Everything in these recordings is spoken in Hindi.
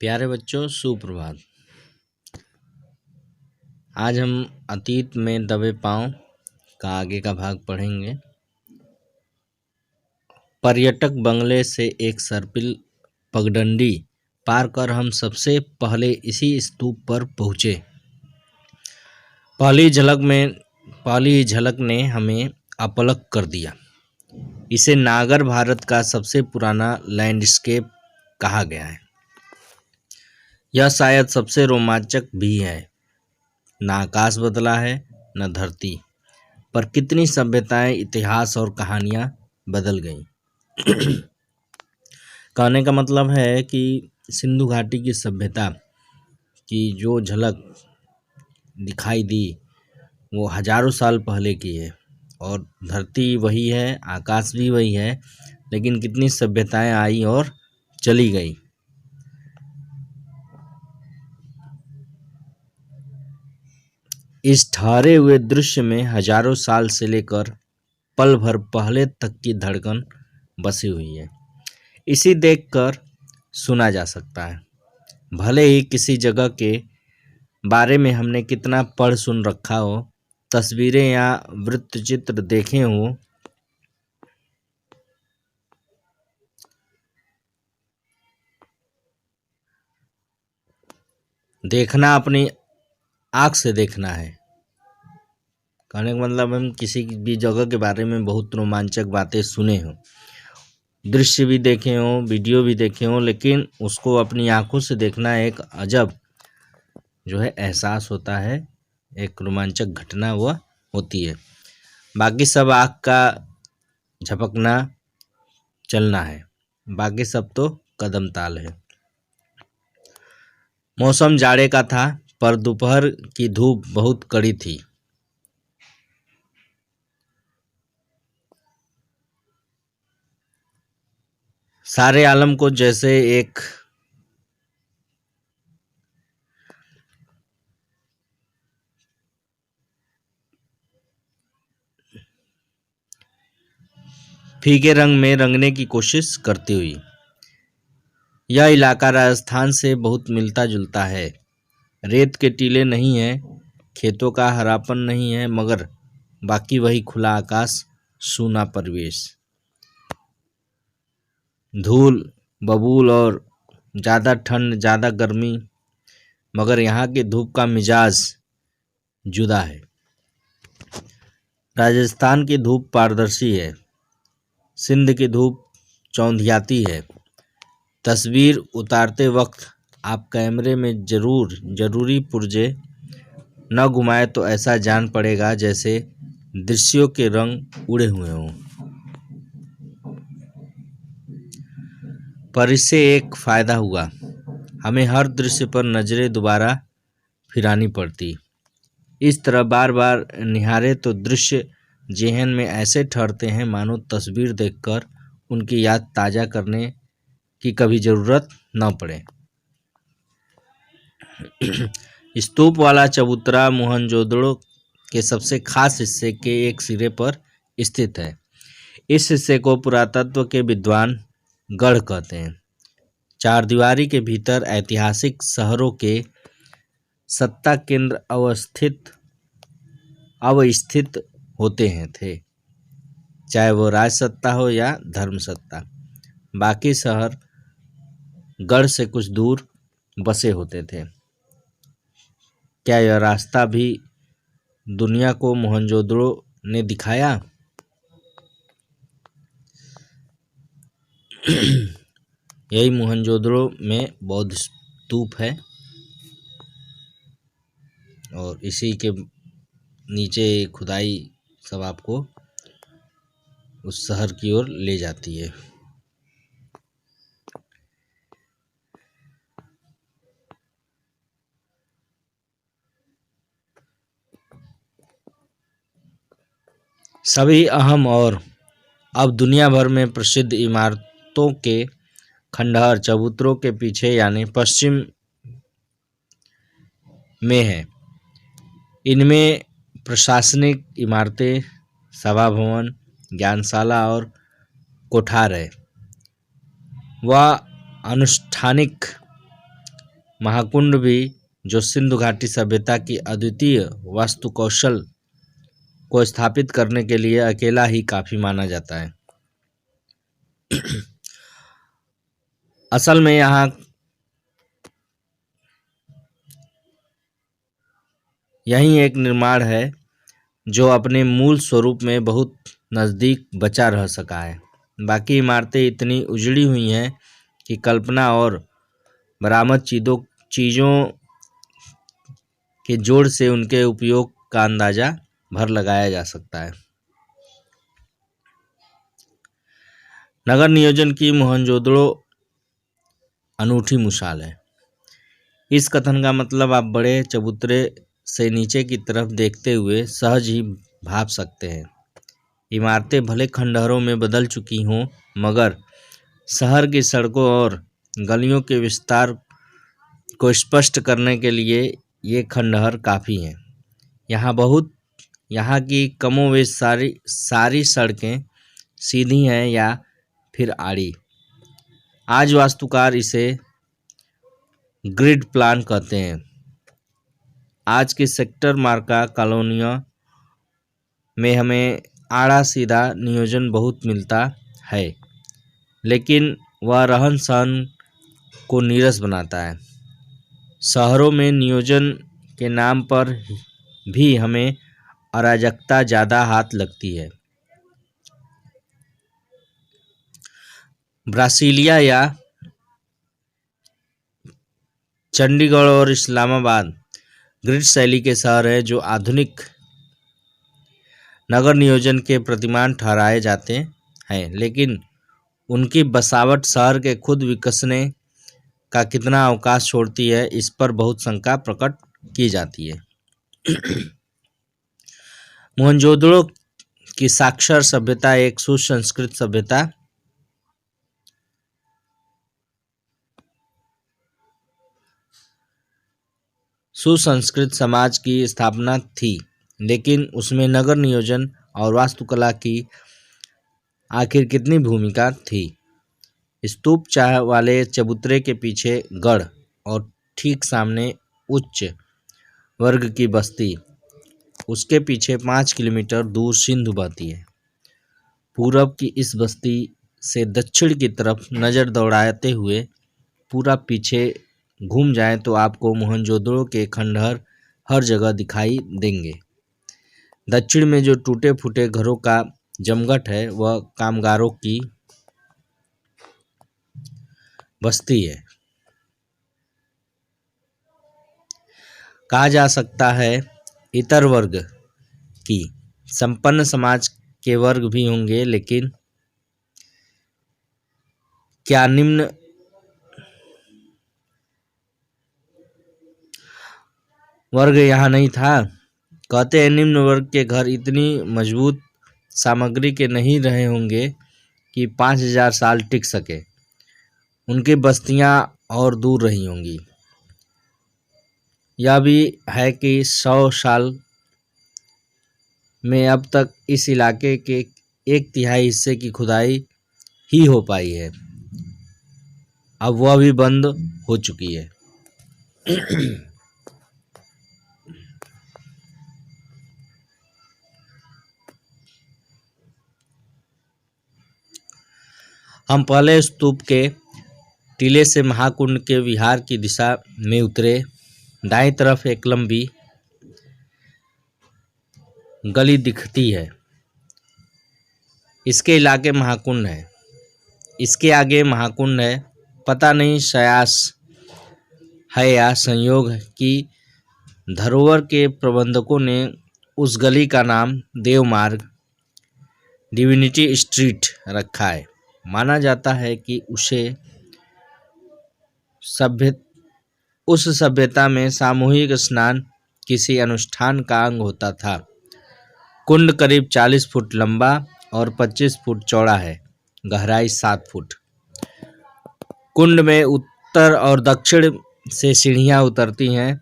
प्यारे बच्चों, सुप्रभात। आज हम अतीत में दबे पांव का आगे का भाग पढ़ेंगे। पर्यटक बंगले से एक सर्पिल पगडंडी पार कर हम सबसे पहले इसी स्तूप पर पहुँचे। पहली ही झलक ने हमें अपलक कर दिया। इसे नागर भारत का सबसे पुराना लैंडस्केप कहा गया है। यह शायद सबसे रोमांचक भी है। न आकाश बदला है, न धरती, पर कितनी सभ्यताएं, इतिहास और कहानियां बदल गईं। कहने का मतलब है कि सिंधु घाटी की सभ्यता की जो झलक दिखाई दी वो हजारों साल पहले की है, और धरती वही है, आकाश भी वही है, लेकिन कितनी सभ्यताएं आई और चली गई। इस ठहरे हुए दृश्य में हजारों साल से लेकर पल भर पहले तक की धड़कन बसी हुई है। इसी देखकर सुना जा सकता है। भले ही किसी जगह के बारे में हमने कितना पढ़ सुन रखा हो, तस्वीरें या वृत्तचित्र देखे हो, देखना अपनी आँख से देखना है। कहने का मतलब हम किसी भी जगह के बारे में बहुत रोमांचक बातें सुने हो, दृश्य भी देखे हो, वीडियो भी देखे हो, लेकिन उसको अपनी आंखों से देखना एक अजब जो है एहसास होता है, एक रोमांचक घटना वह होती है। बाकी सब आँख का झपकना चलना है, बाकी सब तो कदम ताल है। मौसम जाड़े का था, पर दोपहर की धूप बहुत कड़ी थी। सारे आलम को जैसे एक फीके रंग में रंगने की कोशिश करती हुई। यह इलाका राजस्थान से बहुत मिलता जुलता है। रेत के टीले नहीं है, खेतों का हरापन नहीं है, मगर बाकी वही खुला आकाश, सूना परिवेश, धूल, बबूल और ज़्यादा ठंड, ज़्यादा गर्मी, मगर यहाँ की धूप का मिजाज जुदा है। राजस्थान की धूप पारदर्शी है, सिंध की धूप चौंधियाती है। तस्वीर उतारते वक्त आप कैमरे में जरूरी पुर्जे न घुमाए तो ऐसा जान पड़ेगा जैसे दृश्यों के रंग उड़े हुए हों। पर इससे एक फ़ायदा हुआ, हमें हर दृश्य पर नज़रें दोबारा फिरानी पड़ती। इस तरह बार बार निहारे तो दृश्य जेहन में ऐसे ठहरते हैं मानो तस्वीर देखकर उनकी याद ताज़ा करने की कभी ज़रूरत न पड़े। स्तूप वाला चबूतरा मोहनजोदड़ो के सबसे खास हिस्से के एक सिरे पर स्थित है। इस हिस्से को पुरातत्व के विद्वान गढ़ कहते हैं। चारदीवारी के भीतर ऐतिहासिक शहरों के सत्ता केंद्र अवस्थित होते थे, चाहे वो राज सत्ता हो या धर्म सत्ता। बाकी शहर गढ़ से कुछ दूर बसे होते थे। क्या यह रास्ता भी दुनिया को मोहनजोदड़ो ने दिखाया? यही मोहनजोदड़ो में बौद्ध स्तूप है, और इसी के नीचे खुदाई सब आपको उस शहर की ओर ले जाती है। सभी अहम और अब दुनिया भर में प्रसिद्ध इमारतों के खंडहर चबूतरों के पीछे यानी पश्चिम में है। इनमें प्रशासनिक इमारतें, सभा भवन, ज्ञानशाला और कोठार है। वह अनुष्ठानिक महाकुंड भी, जो सिंधु घाटी सभ्यता की अद्वितीय वास्तुकौशल को स्थापित करने के लिए अकेला ही काफी माना जाता है। असल में यहाँ यही एक निर्माण है जो अपने मूल स्वरूप में बहुत नज़दीक बचा रह सका है। बाकी इमारतें इतनी उजड़ी हुई हैं कि कल्पना और बरामद चीज़ों के जोड़ से उनके उपयोग का अंदाज़ा भर लगाया जा सकता है। नगर नियोजन की मोहनजोदड़ो अनूठी मिसाल है। इस कथन का मतलब आप बड़े चबूतरे से नीचे की तरफ देखते हुए सहज ही भाप सकते हैं। इमारतें भले खंडहरों में बदल चुकी हों, मगर शहर की सड़कों और गलियों के विस्तार को स्पष्ट करने के लिए ये खंडहर काफ़ी हैं। यहाँ की कमोवेश सारी सड़कें सीधी हैं या फिर आड़ी। आज वास्तुकार इसे ग्रिड प्लान कहते हैं। आज की सेक्टर मार्का कॉलोनियों में हमें आड़ा सीधा नियोजन बहुत मिलता है, लेकिन वह रहन सहन को नीरस बनाता है। शहरों में नियोजन के नाम पर भी हमें अराजकता ज़्यादा हाथ लगती है। ब्रासीलिया या चंडीगढ़ और इस्लामाबाद ग्रिड शैली के शहर हैं जो आधुनिक नगर नियोजन के प्रतिमान ठहराए जाते हैं, लेकिन उनकी बसावट शहर के खुद विकसने का कितना अवकाश छोड़ती है, इस पर बहुत शंका प्रकट की जाती है। मोहनजोदड़ो की साक्षर सभ्यता एक सुसंस्कृत सभ्यता सुसंस्कृत समाज की स्थापना थी, लेकिन उसमें नगर नियोजन और वास्तुकला की आखिर कितनी भूमिका थी। स्तूप चाह वाले चबूतरे के पीछे गढ़ और ठीक सामने उच्च वर्ग की बस्ती, उसके पीछे 5 किलोमीटर दूर सिंधु बहती है। पूरब की इस बस्ती से दक्षिण की तरफ नज़र दौड़ाते हुए पूरा पीछे घूम जाएं तो आपको मोहनजोदड़ो के खंडहर हर जगह दिखाई देंगे। दक्षिण में जो टूटे फूटे घरों का जमघट है वह कामगारों की बस्ती है। कहा जा सकता है इतर वर्ग की संपन्न समाज के वर्ग भी होंगे, लेकिन क्या निम्न वर्ग यहाँ नहीं था? कहते हैं निम्न वर्ग के घर इतनी मजबूत सामग्री के नहीं रहे होंगे कि 5000 साल टिक सके। उनकी बस्तियाँ और दूर रही होंगी। यह भी है कि 100 साल में अब तक इस इलाके के 1/3 हिस्से की खुदाई ही हो पाई है, अब वह भी बंद हो चुकी है। हम पहले स्तूप के टीले से महाकुंड के विहार की दिशा में उतरे। दाईं तरफ एक लंबी गली दिखती है, इसके इलाके महाकुंड है, इसके आगे महाकुंड है। पता नहीं सयास है या संयोग है कि धरोहर के प्रबंधकों ने उस गली का नाम देव मार्ग डिविनिटी स्ट्रीट रखा है। माना जाता है कि उस सभ्यता में सामूहिक स्नान किसी अनुष्ठान का अंग होता था। कुंड करीब 40 फुट लंबा और 25 फुट चौड़ा है, गहराई 7 फुट। कुंड में उत्तर और दक्षिण से सीढ़ियाँ उतरती हैं।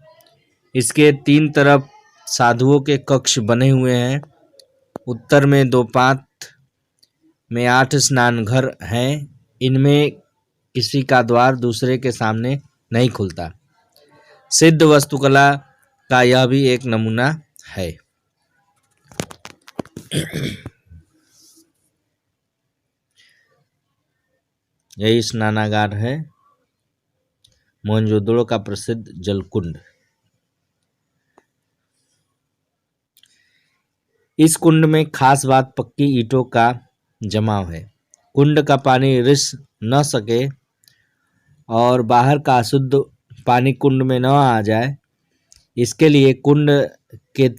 इसके 3 तरफ साधुओं के कक्ष बने हुए हैं। उत्तर में 2 पात में 8 स्नान घर हैं। इनमें किसी का द्वार दूसरे के सामने नहीं खुलता। सिद्ध वास्तुकला का यह भी एक नमूना है। यही स्नानागार है, मोहनजोदड़ो का प्रसिद्ध जलकुंड। इस कुंड में खास बात पक्की ईंटों का जमाव है। कुंड का पानी रिस न सके और बाहर का अशुद्ध पानी कुंड में न आ जाए, इसके लिए कुंड के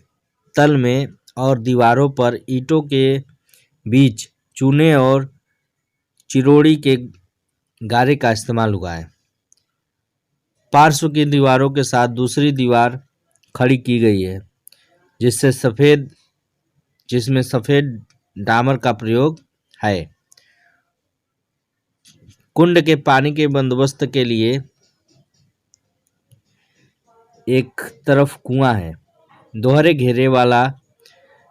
तल में और दीवारों पर ईंटों के बीच चूने और चिरोड़ी के गारे का इस्तेमाल हुआ है। पार्श्व की दीवारों के साथ दूसरी दीवार खड़ी की गई है जिसमें सफ़ेद डामर का प्रयोग है। कुंड के पानी के बंदोबस्त के लिए एक तरफ कुआं है। दोहरे घेरे वाला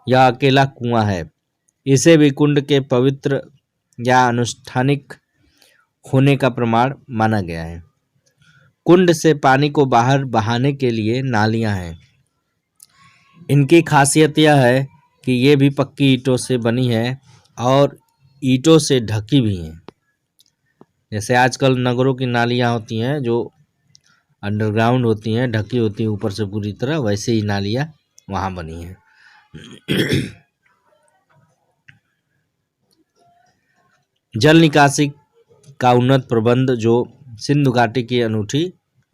यह अकेला कुआं है। इसे भी कुंड के पवित्र या अनुष्ठानिक होने का प्रमाण माना गया है। कुंड से पानी को बाहर बहाने के लिए नालियां हैं। इनकी खासियत यह है कि ये भी पक्की ईंटों से बनी है और ईंटों से ढकी भी हैं। जैसे आजकल नगरों की नालियां होती हैं जो अंडरग्राउंड होती हैं, ढकी होती हैं ऊपर से पूरी तरह, वैसे ही नालियां वहाँ बनी हैं। जल निकासी का उन्नत प्रबंध जो सिंधु घाटी की अनूठी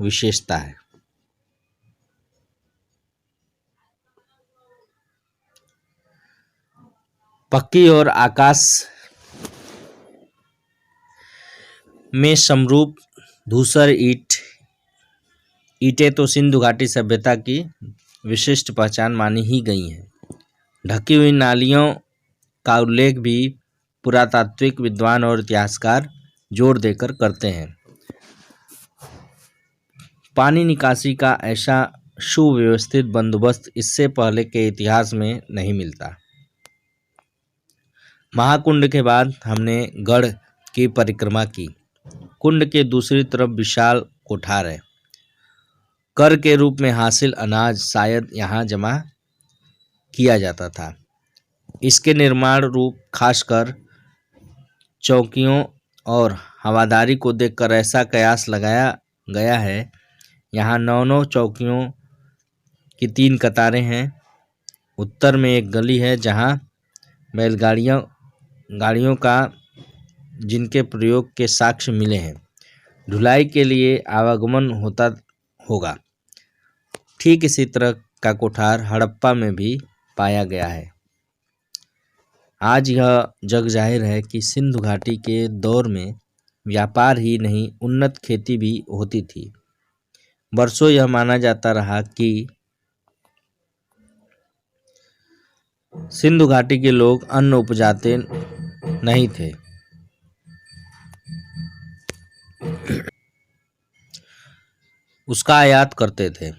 विशेषता है। पक्की और आकाश में समरूप धूसर ईंटें तो सिंधु घाटी सभ्यता की विशिष्ट पहचान मानी ही गई हैं। ढकी हुई नालियों का उल्लेख भी पुरातात्विक विद्वान और इतिहासकार जोर देकर करते हैं। पानी निकासी का ऐसा सुव्यवस्थित बंदोबस्त इससे पहले के इतिहास में नहीं मिलता। महाकुंड के बाद हमने गढ़ की परिक्रमा की। कुंड के दूसरी तरफ विशाल कोठार है। कर के रूप में हासिल अनाज शायद यहाँ जमा किया जाता था। इसके निर्माण रूप खासकर चौकियों और हवादारी को देखकर ऐसा कयास लगाया गया है। यहाँ 9 चौकियों की 3 कतारें हैं। उत्तर में एक गली है जहाँ गाड़ियों का जिनके प्रयोग के साक्ष्य मिले हैं। ढुलाई के लिए आवागमन होता होगा। ठीक इसी तरह का कोठार हड़प्पा में भी पाया गया है। आज यह जग जाहिर है कि सिंधु घाटी के दौर में व्यापार ही नहीं उन्नत खेती भी होती थी। वर्षों यह माना जाता रहा कि सिंधु घाटी के लोग अन्न उपजाते नहीं थे, उसका आयात करते थे।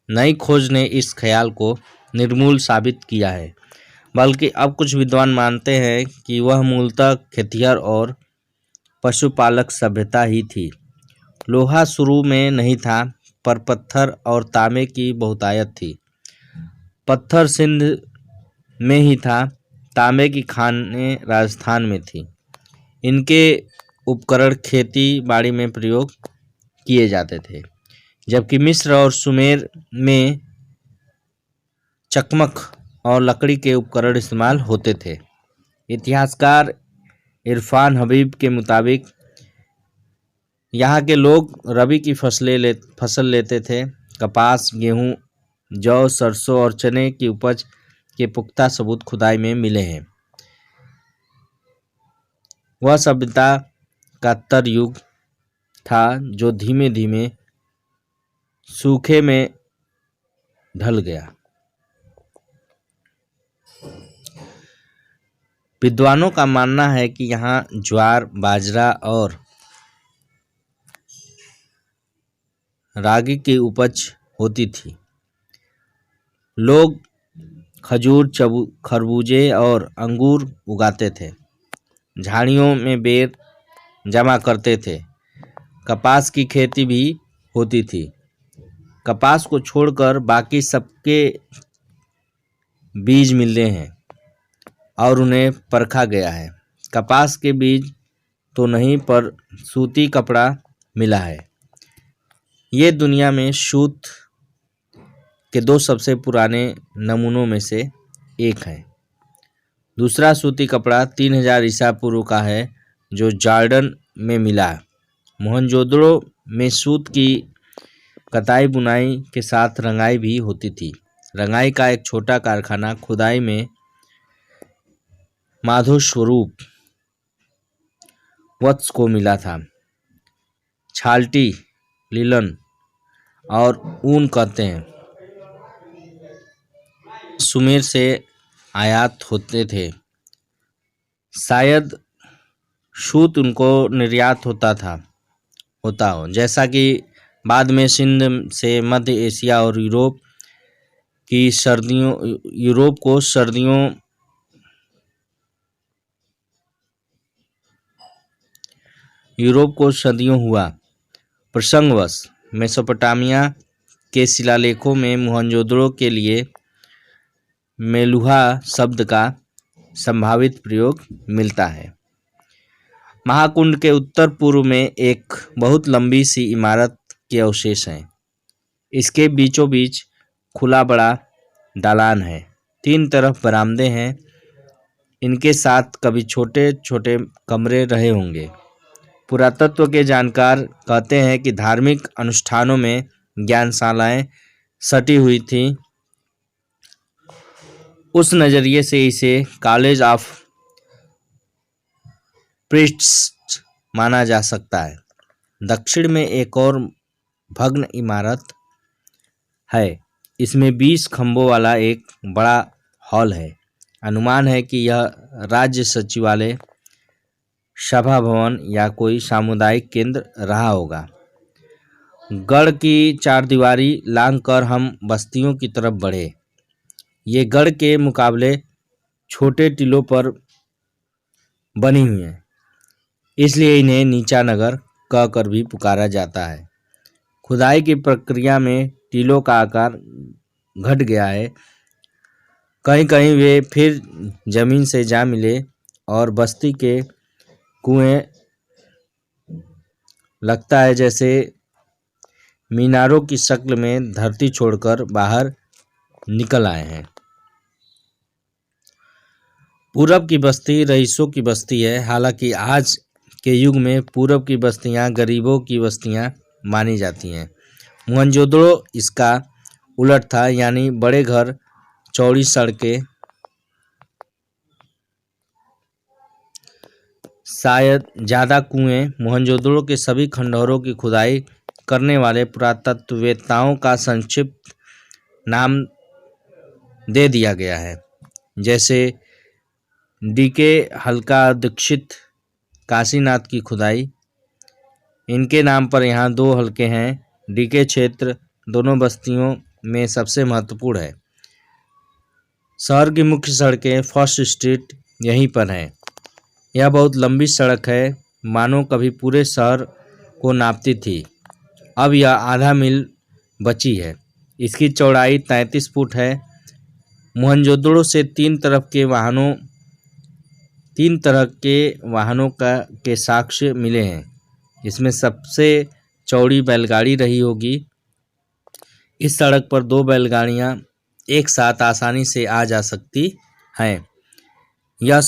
नई खोज ने इस ख्याल को निर्मूल साबित किया है, बल्कि अब कुछ विद्वान मानते हैं कि वह मूलतः खेतिहर और पशुपालक सभ्यता ही थी। लोहा शुरू में नहीं था, पर पत्थर और तांबे की बहुतायत थी। पत्थर सिंध में ही था, तांबे की खानें राजस्थान में थी। इनके उपकरण खेती बाड़ी में प्रयोग किए जाते थे, जबकि मिस्र और सुमेर में चकमक और लकड़ी के उपकरण इस्तेमाल होते थे। इतिहासकार इरफान हबीब के मुताबिक यहाँ के लोग रबी की फसल लेते थे। कपास, गेहूँ, जौ, सरसों और चने की उपज के पुख्ता सबूत खुदाई में मिले हैं। वह सभ्यता का तर युग था जो धीमे धीमे सूखे में ढल गया। विद्वानों का मानना है कि यहाँ ज्वार, बाजरा और रागी की उपज होती थी। लोग खजूर, खरबूजे और अंगूर उगाते थे। झाड़ियों में बेर जमा करते थे। कपास की खेती भी होती थी। कपास को छोड़कर बाकी सबके बीज मिलते हैं और उन्हें परखा गया है। कपास के बीज तो नहीं पर सूती कपड़ा मिला है। ये दुनिया में सूत के 2 सबसे पुराने नमूनों में से एक है। दूसरा सूती कपड़ा 3000 ईसा पूर्व का है जो जॉर्डन में मिला। मोहनजोदड़ो में सूत की कताई बुनाई के साथ रंगाई भी होती थी। रंगाई का एक छोटा कारखाना खुदाई में माधव स्वरूप वत्स को मिला था। छाल्टी, लिलन और ऊन कहते हैं सुमेर से आयात होते थे। शायद सूत उनको निर्यात होता हो, जैसा कि बाद में सिंध से मध्य एशिया और यूरोप को सदियों हुआ। प्रसंगवश मेसोपोटामिया के शिलालेखों में मोहनजोदड़ो के लिए मेलुहा शब्द का संभावित प्रयोग मिलता है। महाकुंड के उत्तर पूर्व में एक बहुत लंबी सी इमारत के अवशेष हैं। इसके बीचों बीच खुला बड़ा दालान है। 3 तरफ बरामदे हैं। इनके साथ कभी छोटे छोटे कमरे रहे होंगे। पुरातत्व के जानकार कहते हैं कि धार्मिक अनुष्ठानों में ज्ञानशालाएं सटी हुई थी। उस नज़रिए से इसे कॉलेज ऑफ प्रीस्ट्स माना जा सकता है। दक्षिण में एक और भग्न इमारत है। इसमें 20 खंभों वाला एक बड़ा हॉल है। अनुमान है कि यह राज्य सचिवालय, सभा भवन या कोई सामुदायिक केंद्र रहा होगा। गढ़ की चारदीवारी लांघकर हम बस्तियों की तरफ बढ़े। ये गढ़ के मुकाबले छोटे टीलों पर बनी हुई हैं, इसलिए इन्हें नीचा नगर कहकर भी पुकारा जाता है। खुदाई की प्रक्रिया में टीलों का आकार घट गया है। कहीं कहीं वे फिर जमीन से जा मिले और बस्ती के कुएं लगता है जैसे मीनारों की शक्ल में धरती छोड़कर बाहर निकल आए हैं। पूरब की बस्ती रईसों की बस्ती है। हालांकि आज के युग में पूरब की बस्तियां गरीबों की बस्तियां मानी जाती हैं। मोहनजोदड़ो इसका उलट था, यानी बड़े घर, चौड़ी सड़कें, शायद ज़्यादा कुएं। मोहनजोदड़ो के सभी खंडहरों की खुदाई करने वाले पुरातत्ववेत्ताओं का संक्षिप्त नाम दे दिया गया है, जैसे डीके हल्का दीक्षित, काशीनाथ की खुदाई। इनके नाम पर यहाँ 2 हल्के हैं। डीके क्षेत्र दोनों बस्तियों में सबसे महत्वपूर्ण है। शहर की मुख्य सड़कें फर्स्ट स्ट्रीट यहीं पर है। यह बहुत लंबी सड़क है, मानो कभी पूरे शहर को नापती थी। अब यह आधा मील बची है। इसकी चौड़ाई 33 फुट है। मोहनजोदड़ो से 3 तरह के वाहनों के साक्ष्य मिले हैं। इसमें सबसे चौड़ी बैलगाड़ी रही होगी। इस सड़क पर 2 बैलगाड़ियां एक साथ आसानी से आ जा सकती हैं। यह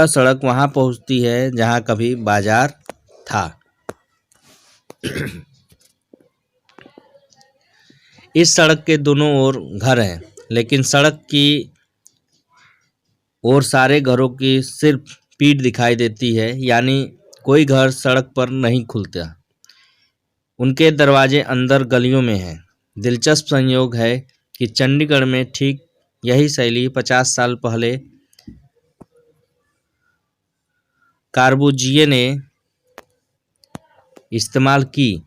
सड़क वहां पहुंचती है जहां कभी बाजार था। इस सड़क के दोनों ओर घर हैं, लेकिन सड़क की ओर सारे घरों की सिर्फ पीठ दिखाई देती है, यानी कोई घर सड़क पर नहीं खुलता। उनके दरवाजे अंदर गलियों में हैं। दिलचस्प संयोग है कि चंडीगढ़ में ठीक यही शैली 50 साल पहले कार्बुजिए ने इस्तेमाल की।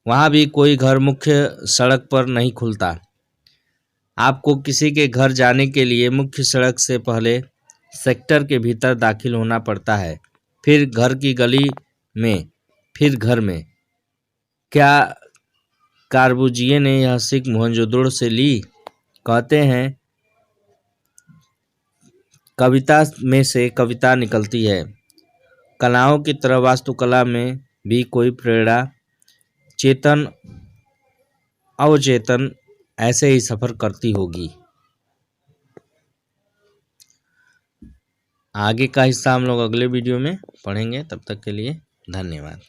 वहाँ भी कोई घर मुख्य सड़क पर नहीं खुलता। आपको किसी के घर जाने के लिए मुख्य सड़क से पहले सेक्टर के भीतर दाखिल होना पड़ता है, फिर घर की गली में, फिर घर में। क्या कार्बुजिए ने यह सीख मोहनजोदड़ो से ली? कहते हैं कविता में से कविता निकलती है। कलाओं की तरह वास्तुकला में भी कोई प्रेरणा चेतन अवचेतन ऐसे ही सफर करती होगी। आगे का हिस्सा हम लोग अगले वीडियो में पढ़ेंगे। तब तक के लिए धन्यवाद।